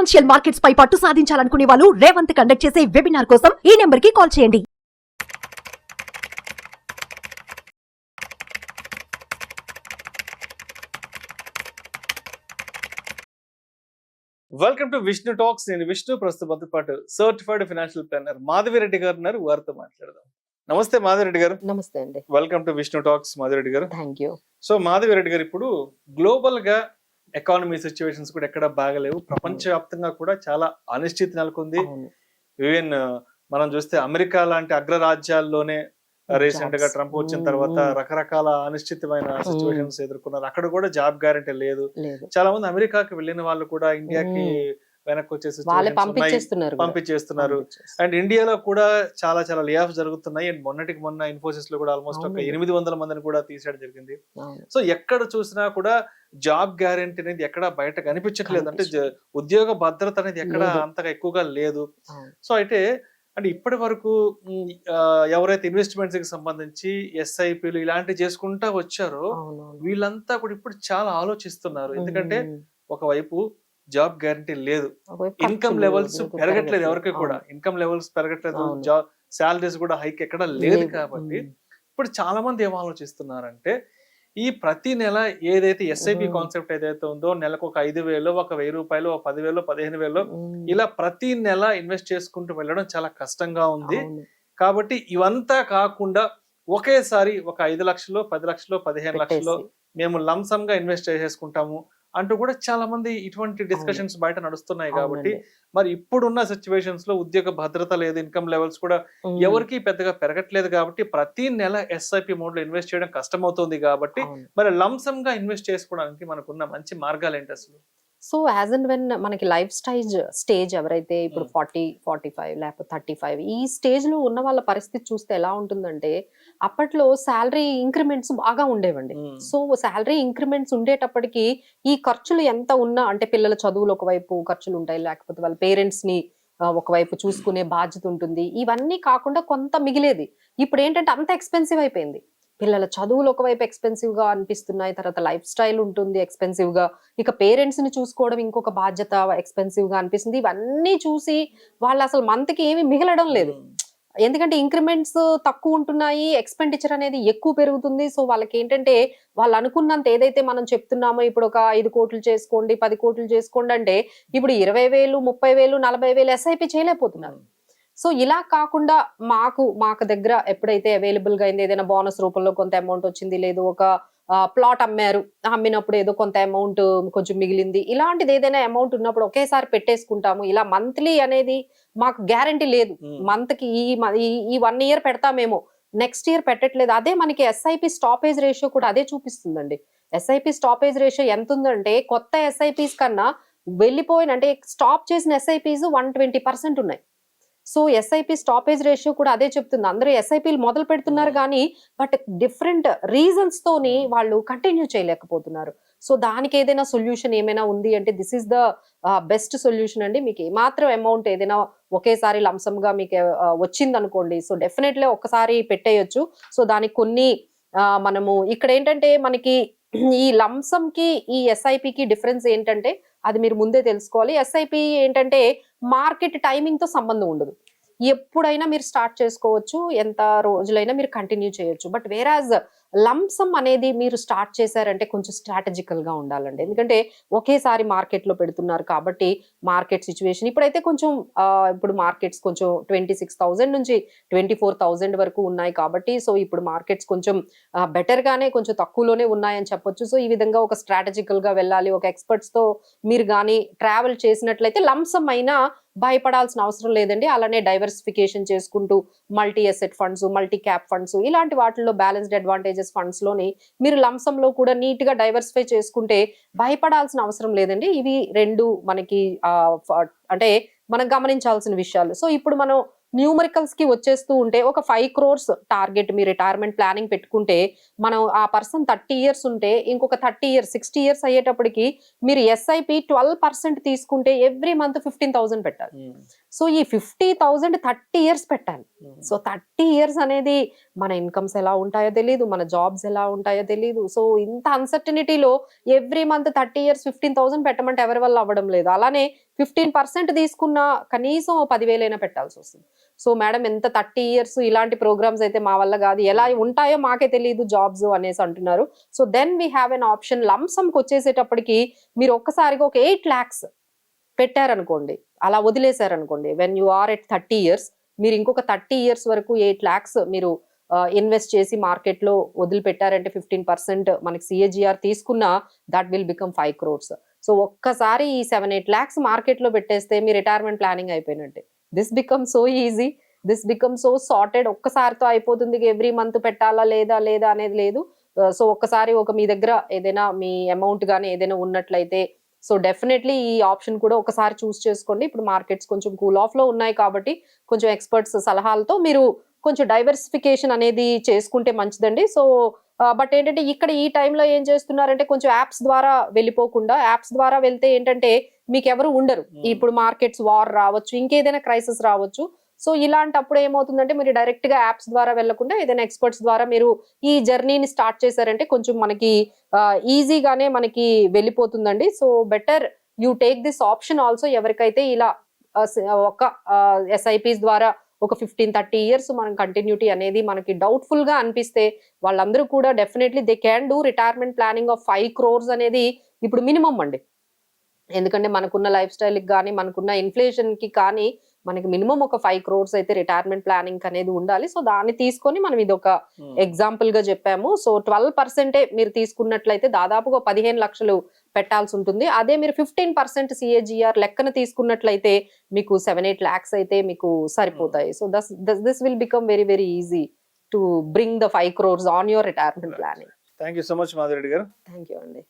Financial markets పై పట్టు సాధించాలనుకునే వాళ్ళు Revanth conduct చేసే వెబినార్ కోసం ఈ నెంబర్ కి కాల్ చేయండి. Welcome to Vishnu talks. నేను విష్ణు, ప్రస్తుతం పాటు సర్టిఫైడ్ ఫైనాన్షియల్ ప్లానర్ మాధవిరెడ్డి గారు ఉన్నారు. వారితో మాట్లాడదాం. నమస్తే మాధవిరెడ్డి గారు. నమస్తే అండి. Welcome to Vishnu Talks Madhavi Reddy గారు. Thank you. సో మాధవిరెడ్డి గారు, ఇప్పుడు గ్లోబల్ గా ఎకానమీ సిచ్యువేషన్స్ కూడా ఎక్కడ బాగలేవు. ప్రపంచవ్యాప్తంగా కూడా చాలా అనిశ్చితి నెలకొంది. ఈవెన్ మనం చూస్తే అమెరికా లాంటి అగ్రరాజ్యాల్లోనే రీసెంట్ గా ట్రంప్ వచ్చిన తర్వాత రకరకాల అనిశ్చితమైన సిచ్యువేషన్స్ ఎదుర్కొన్నారు. అక్కడ కూడా జాబ్ గ్యారంటీ లేదు. చాలా మంది అమెరికాకి వెళ్ళిన వాళ్ళు కూడా ఇండియాకి వెనక్కి వచ్చేసి పంపించేస్తున్నారు. అండ్ ఇండియాలో కూడా చాలా చాలా లే ఆఫ్ జరుగుతున్నాయి. అండ్ మొన్న ఇన్ఫోసిస్ లో కూడా ఆల్మోస్ట్ ఒక 800 మందిని కూడా తీసేయడం జరిగింది. సో ఎక్కడ చూసినా కూడా జాబ్ గ్యారంటీ అనేది ఎక్కడ బయట కనిపించట్లేదు. అంటే ఉద్యోగ భద్రత అనేది ఎక్కడ అంతగా ఎక్కువగా లేదు. సో అయితే అంటే ఇప్పటి వరకు ఎవరైతే ఇన్వెస్ట్మెంట్స్ కి సంబంధించి ఎస్ఐపీలు ఇలాంటివి చేసుకుంటా వచ్చారో వీళ్ళంతా కూడా ఇప్పుడు చాలా ఆలోచిస్తున్నారు. ఎందుకంటే ఒకవైపు జాబ్ గ్యారంటీ లేదు, ఇన్కమ్ లెవెల్స్ పెరగట్లేదు, ఎవరికి కూడా ఇన్కమ్ లెవెల్స్ పెరగట్లేదు, జాబ్ శాలరీస్ కూడా హైక్ ఎక్కడ లేదు. కాబట్టి ఇప్పుడు చాలా మంది ఏం ఆలోచిస్తున్నారంటే ఈ ప్రతి నెల ఏదైతే ఎస్ఐపి కాన్సెప్ట్ ఏదైతే ఉందో నెలకు ఒక 5,000, ఒక 1,000 రూపాయలు, 10,000, 15,000 ఇలా ప్రతి నెల ఇన్వెస్ట్ చేసుకుంటూ వెళ్ళడం చాలా కష్టంగా ఉంది. కాబట్టి ఇవంతా కాకుండా ఒకేసారి ఒక 5 లక్షలు, 10 లక్షలు, 15 లక్షలు మేము లంసమ్ గా ఇన్వెస్ట్ చేసేసుకుంటాము అంటూ కూడా చాలా మంది ఇటువంటి డిస్కషన్స్ బయట నడుస్తున్నాయి. కాబట్టి మరి ఇప్పుడున్న సిచ్యువేషన్స్ లో ఉద్యోగ భద్రత లేదు, ఇన్కమ్ లెవెల్స్ కూడా ఎవరికి పెద్దగా పెరగట్లేదు. కాబట్టి ప్రతి నెల ఎస్ఐపి మోడ్ లో ఇన్వెస్ట్ చేయడం కష్టమవుతుంది. కాబట్టి మరి లంసమ్ గా ఇన్వెస్ట్ చేసుకోవడానికి మనకున్న మంచి మార్గాలు ఏంటి అసలు? సో యాజ్ అండ్ వెన్ మనకి లైఫ్ స్టేజ్ ఎవరైతే ఇప్పుడు 40, 45 లేకపోతే 35 ఈ స్టేజ్ లో ఉన్న వాళ్ళ పరిస్థితి చూస్తే ఎలా ఉంటుందంటే అప్పట్లో శాలరీ ఇంక్రిమెంట్స్ బాగా ఉండేవండి. సో శాలరీ ఇంక్రిమెంట్స్ ఉండేటప్పటికి ఈ ఖర్చులు ఎంత ఉన్నా, అంటే పిల్లల చదువులు ఒకవైపు ఖర్చులు ఉంటాయి, లేకపోతే వాళ్ళ పేరెంట్స్ ని ఒకవైపు చూసుకునే బాధ్యత ఉంటుంది, ఇవన్నీ కాకుండా కొంత మిగిలేది. ఇప్పుడు ఏంటంటే అంత ఎక్స్పెన్సివ్ అయిపోయింది. పిల్లల చదువులు ఒకవైపు ఎక్స్పెన్సివ్ గా అనిపిస్తున్నాయి, తర్వాత లైఫ్ స్టైల్ ఉంటుంది ఎక్స్పెన్సివ్ గా, ఇక పేరెంట్స్ ని చూసుకోవడం ఇంకొక బాధ్యత ఎక్స్పెన్సివ్ గా అనిపిస్తుంది. ఇవన్నీ చూసి వాళ్ళు అసలు మంత్ కి ఏమి మిగలడం లేదు. ఎందుకంటే ఇంక్రిమెంట్స్ తక్కువ ఉంటున్నాయి, ఎక్స్పెండిచర్ అనేది ఎక్కువ పెరుగుతుంది. సో వాళ్ళకి ఏంటంటే వాళ్ళు అనుకున్నంత ఏదైతే మనం చెప్తున్నామో ఇప్పుడు ఒక 5 కోట్లు చేసుకోండి, 10 కోట్లు చేసుకోండి అంటే ఇప్పుడు 20,000, 30,000, 40,000 ఎస్ఐపి చేయలేకపోతున్నారు. సో ఇలా కాకుండా మాకు దగ్గర ఎప్పుడైతే అవైలబుల్ గా అయింది, ఏదైనా బోనస్ రూపంలో కొంత అమౌంట్ వచ్చింది, లేదు ఒక ప్లాట్ అమ్మినప్పుడు ఏదో కొంత అమౌంట్ కొంచెం మిగిలింది, ఇలాంటిది ఏదైనా అమౌంట్ ఉన్నప్పుడు ఒకేసారి పెట్టేసుకుంటాము. ఇలా మంత్లీ అనేది మాకు గ్యారంటీ లేదు. మంత్ కి ఈ 1 ఇయర్ పెడతామేమో, నెక్స్ట్ ఇయర్ పెట్టట్లేదు. అదే మనకి ఎస్ఐపి స్టాపేజ్ రేషియో కూడా అదే చూపిస్తుందండి. ఎస్ఐపి స్టాపేజ్ రేషియో ఎంత ఉందంటే కొత్త ఎస్ఐపిస్ కన్నా వెళ్ళిపోయిన అంటే స్టాప్ చేసిన ఎస్ఐపిస్ 120% ఉన్నాయి. సో ఎస్ఐపి స్టాపేజ్ రేషియో కూడా అదే చెప్తుంది. అందరూ ఎస్ఐపీలు మొదలు పెడుతున్నారు కానీ బట్ డిఫరెంట్ రీజన్స్ తోని వాళ్ళు కంటిన్యూ చేయలేకపోతున్నారు. సో దానికి ఏదైనా సొల్యూషన్ ఏమైనా ఉంది అంటే this is the best solution అండి. మీకు ఏమాత్రం అమౌంట్ ఏదైనా ఒకేసారి లంసమ్ గా మీకు వచ్చింది అనుకోండి, సో డెఫినెట్లీ ఒక్కసారి పెట్టేయచ్చు. సో దానికి కొన్ని మనము ఇక్కడ ఏంటంటే మనకి ఈ లంసమ్ కి ఈ ఎస్ఐపికి డిఫరెన్స్ ఏంటంటే అది మీరు ముందే తెలుసుకోవాలి. ఎస్ఐపి ఏంటంటే మార్కెట్ టైమింగ్ తో సంబంధం ఉండదు, ఎప్పుడైనా మీరు స్టార్ట్ చేసుకోవచ్చు, ఎంత రోజులైనా మీరు కంటిన్యూ చేయొచ్చు. బట్ వేరాజ్ లంసమ్ అనేది మీరు స్టార్ట్ చేశారంటే కొంచెం స్ట్రాటజికల్ గా ఉండాలండి. ఎందుకంటే ఒకేసారి మార్కెట్ లో పెడుతున్నారు కాబట్టి మార్కెట్ సిచ్యువేషన్ ఇప్పుడైతే కొంచెం ఇప్పుడు మార్కెట్స్ కొంచెం 26,000 నుంచి 24,000 వరకు ఉన్నాయి కాబట్టి సో ఇప్పుడు మార్కెట్స్ కొంచెం బెటర్ గానే కొంచెం తక్కువలోనే ఉన్నాయని చెప్పొచ్చు. సో ఈ విధంగా ఒక స్ట్రాటజికల్ గా వెళ్ళాలి, ఒక ఎక్స్పర్ట్స్ తో మీరు కానీ ట్రావెల్ చేసినట్లయితే లంసమ్ అయినా భయపడాల్సిన అవసరం లేదండి. అలానే డైవర్సిఫికేషన్ చేసుకుంటూ multi asset funds, multi cap funds ఇలాంటి వాటిల్లో బ్యాలెన్స్డ్ అడ్వాంటేజెస్ ఫండ్స్ లోని మీరు లంసమ్ లో కూడా నీట్ గా డైవర్సిఫై చేసుకుంటే భయపడాల్సిన అవసరం లేదండి. ఇవి రెండు మనకి అంటే మనం గమనించాల్సిన విషయాలు. సో ఇప్పుడు మనం న్యూమరికల్స్ కి వచ్చేస్తూ ఉంటే ఒక 5 crores టార్గెట్ మీ రిటైర్మెంట్ ప్లానింగ్ పెట్టుకుంటే మనం ఆ పర్సన్ 30 years ఉంటే ఇంకొక 30 years 60 years అయ్యేటప్పటికి మీరు ఎస్ఐపి 12% తీసుకుంటే ఎవ్రీ మంత్ 15,000 పెట్టాలి. సో ఈ 50,000 30 years పెట్టాలి. సో 30 years అనేది మన ఇన్కమ్స్ ఎలా ఉంటాయో తెలియదు, మన జాబ్స్ ఎలా ఉంటాయో తెలియదు. సో ఇంత అన్సర్టనిటీలో ఎవ్రీ మంత్ 30 years 15,000 పెట్టమంటే ఎవరి వల్ల అవ్వడం లేదు. అలానే 15% తీసుకున్నా కనీసం 10,000 అయినా పెట్టాల్సి వస్తుంది. సో మేడం ఎంత 30 ఇయర్స్ ఇలాంటి ప్రోగ్రామ్స్ అయితే మా వల్ల కాదు, ఎలా ఉంటాయో మాకే తెలియదు జాబ్స్ అనేసి అంటున్నారు. So then we have an option. లంసమ్కి వచ్చేసేటప్పటికి మీరు ఒక్కసారిగా ఒక 8 lakhs పెట్టారనుకోండి, అలా వదిలేశారనుకోండి, when you are at 30 years మీరు ఇంకొక 30 years వరకు 8 lakhs మీరు ఇన్వెస్ట్ చేసి మార్కెట్ లో వదిలిపెట్టారంటే 15% మనకి CAGR తీసుకున్నా that will become 5 crores. So ఒక్కసారి ఈ 7-8 lakhs మార్కెట్ లో పెట్టేస్తే మీ రిటైర్మెంట్ ప్లానింగ్ అయిపోయినట్టే. This become so easy, this become so sorted. ఒక్కసారితో అయిపోతుంది, ఎవ్రీ మంత్ పెట్టాలా లేదా అనేది లేదు. సో ఒక్కసారి మీ దగ్గర ఏదైనా మీ అమౌంట్ కానీ ఏదైనా ఉన్నట్లయితే సో డెఫినెట్లీ ఈ ఆప్షన్ కూడా ఒకసారి చూస్ చేసుకోండి. ఇప్పుడు మార్కెట్స్ కొంచెం కూల్ ఆఫ్ లో ఉన్నాయి కాబట్టి కొంచెం ఎక్స్పర్ట్స్ సలహాలతో మీరు కొంచెం డైవర్సిఫికేషన్ అనేది చేసుకుంటే మంచిదండి. సో బట్ ఏంటంటే ఇక్కడ ఈ టైంలో ఏం చేస్తున్నారంటే కొంచెం యాప్స్ ద్వారా వెళ్ళిపోకుండా, యాప్స్ ద్వారా వెళ్తే ఏంటంటే మీకు ఎవరు ఉండరు. ఇప్పుడు మార్కెట్స్ వార్ రావచ్చు, ఇంకేదైనా క్రైసిస్ రావచ్చు. సో ఇలాంటప్పుడు ఏమవుతుందంటే మీరు డైరెక్ట్ గా యాప్స్ ద్వారా వెళ్లకుండా ఏదైనా ఎక్స్పర్ట్స్ ద్వారా మీరు ఈ జర్నీని స్టార్ట్ చేశారంటే కొంచెం మనకి ఈజీగానే మనకి వెళ్ళిపోతుందండి. So better you take this option also. ఎవరికైతే ఇలా ఒక SIPs ద్వారా ఒక 15-30 years మనం కంటిన్యూటీ అనేది మనకి డౌట్ఫుల్ గా అనిపిస్తే వాళ్ళందరూ కూడా definitely they can do retirement planning of 5 crores అనేది ఇప్పుడు మినిమం అండి. ఎందుకంటే మనకున్న లైఫ్ స్టైల్ కి కానీ మనకున్న ఇన్ఫ్లేషన్ కి కానీ మనకి మినిమం ఒక 5 crores అయితే రిటైర్మెంట్ ప్లానింగ్ అనేది ఉండాలి. సో దాన్ని తీసుకొని మనం ఇది ఒక ఎగ్జాంపుల్ గా చెప్పాము. సో 12% మీరు తీసుకున్నట్లయితే దాదాపుగా 15 లక్షలు పెట్టాల్సి ఉంటుంది. అదే మీరు 15% CAGR లెక్కన తీసుకున్నట్లయితే మీకు 7-8 lakhs అయితే మీకు సరిపోతాయి. So this will become very very easy to bring the 5 crores on your retirement planning. Thank you so much Madhu Reddy గారు. థ్యాంక్ యూ అండి.